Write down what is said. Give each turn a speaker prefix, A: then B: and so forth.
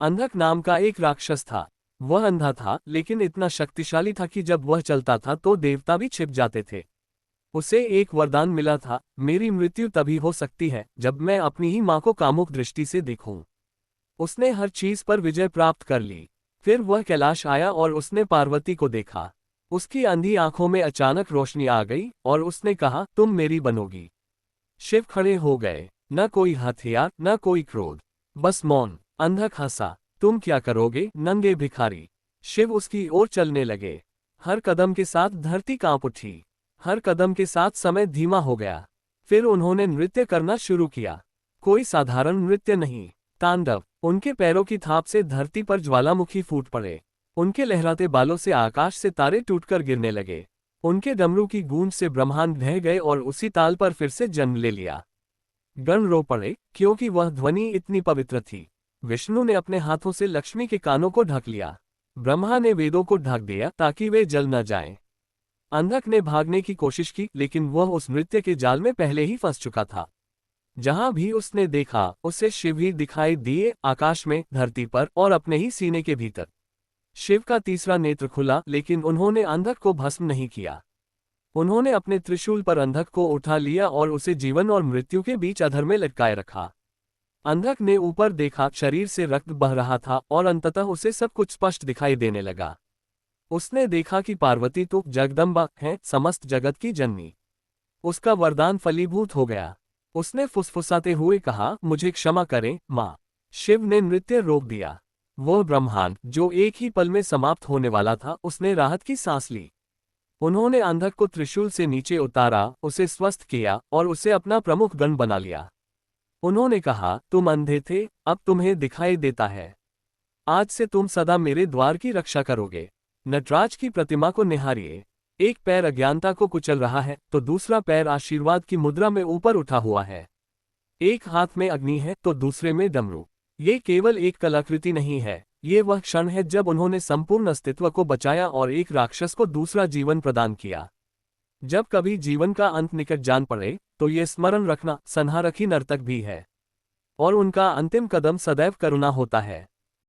A: अंधक नाम का एक राक्षस था। वह अंधा था लेकिन इतना शक्तिशाली था कि जब वह चलता था तो देवता भी छिप जाते थे। उसे एक वरदान मिला था, मेरी मृत्यु तभी हो सकती है जब मैं अपनी ही मां को कामुक दृष्टि से देखूं। उसने हर चीज पर विजय प्राप्त कर ली। फिर वह कैलाश आया और उसने पार्वती को देखा। उसकी अंधी आंखों में अचानक रोशनी आ गई और उसने कहा, तुम मेरी बनोगी। शिव खड़े हो गए, न कोई हथियार न कोई क्रोध, बस मौन। अंधक हंसा, तुम क्या करोगे नंगे भिखारी। शिव उसकी ओर चलने लगे। हर कदम के साथ धरती कांप उठी। हर कदम के साथ समय धीमा हो गया। फिर उन्होंने नृत्य करना शुरू किया। कोई साधारण नृत्य नहीं, तांडव। उनके पैरों की थाप से धरती पर ज्वालामुखी फूट पड़े। उनके लहराते बालों से आकाश से तारे टूटकर गिरने लगे। उनके डमरू की गूंज से ब्रह्मांड ढह गए और उसी ताल पर फिर से जन्म ले लिया। गण रो पड़े क्योंकि वह ध्वनि इतनी पवित्र थी। विष्णु ने अपने हाथों से लक्ष्मी के कानों को ढक लिया। ब्रह्मा ने वेदों को ढक दिया ताकि वे जल न जाएं। अंधक ने भागने की कोशिश की लेकिन वह उस नृत्य के जाल में पहले ही फंस चुका था। जहां भी उसने देखा उसे शिव ही दिखाई दिए, आकाश में, धरती पर और अपने ही सीने के भीतर। शिव का तीसरा नेत्र खुला लेकिन उन्होंने अंधक को भस्म नहीं किया। उन्होंने अपने त्रिशूल पर अंधक को उठा लिया और उसे जीवन और मृत्यु के बीच अधर में लटकाए रखा। अंधक ने ऊपर देखा, शरीर से रक्त बह रहा था और अंततः उसे सब कुछ स्पष्ट दिखाई देने लगा। उसने देखा कि पार्वती तो जगदम्बा है, समस्त जगत की जननी। उसका वरदान फलीभूत हो गया। उसने फुसफुसाते हुए कहा, मुझे क्षमा करें माँ। शिव ने नृत्य रोक दिया। वह ब्रह्मांड जो एक ही पल में समाप्त होने वाला था, उसने राहत की सांस ली। उन्होंने अंधक को त्रिशूल से नीचे उतारा, उसे स्वस्थ किया और उसे अपना प्रमुख गण बना लिया। उन्होंने कहा, तुम अंधे थे, अब तुम्हें दिखाई देता है। आज से तुम सदा मेरे द्वार की रक्षा करोगे। नटराज की प्रतिमा को निहारिए। एक पैर अज्ञानता को कुचल रहा है तो दूसरा पैर आशीर्वाद की मुद्रा में ऊपर उठा हुआ है। एक हाथ में अग्नि है तो दूसरे में डमरू। ये केवल एक कलाकृति नहीं है, ये वह क्षण है जब उन्होंने संपूर्ण अस्तित्व को बचाया और एक राक्षस को दूसरा जीवन प्रदान किया। जब कभी जीवन का अंत निकट जान पड़े तो ये स्मरण रखना, संहारक ही नर्तक भी है और उनका अंतिम कदम सदैव करुणा होता है।